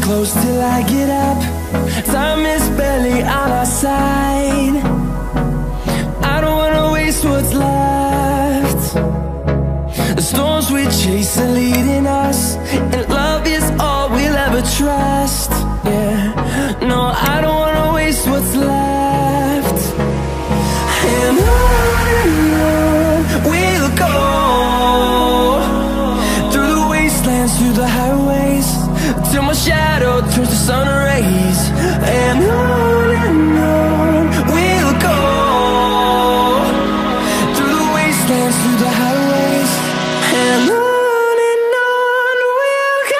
close till I get up. Time is barely on our side. I don't wanna waste what's left. The storms we chase are leading us, and love is all we'll ever trust. Yeah, no, I don't wanna waste what's left. And on we'll go, through the wastelands, through the highways, till my shadow turns to sun rays. And on we'll go, through the wastelands, through the highways, and on we'll go.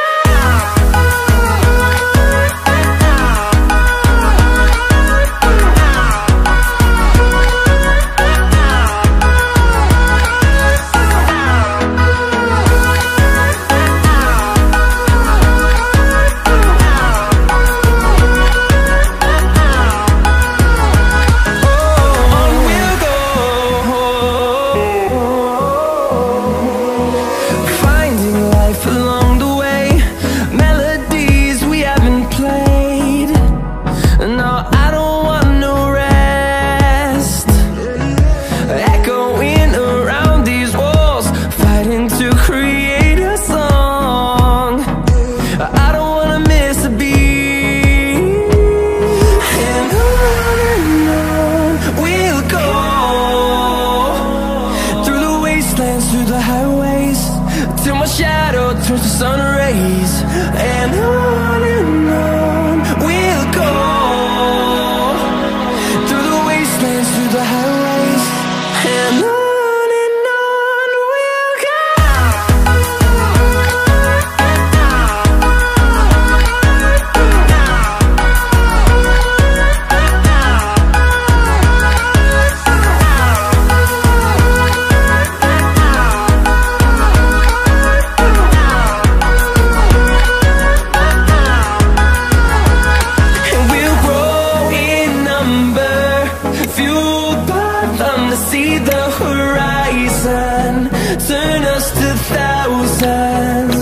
Through the highways, till my shadow turns to sun rays. And on we'll go, through the wastelands, through the highways, and on we'll go. See the horizon, turn us to thousands.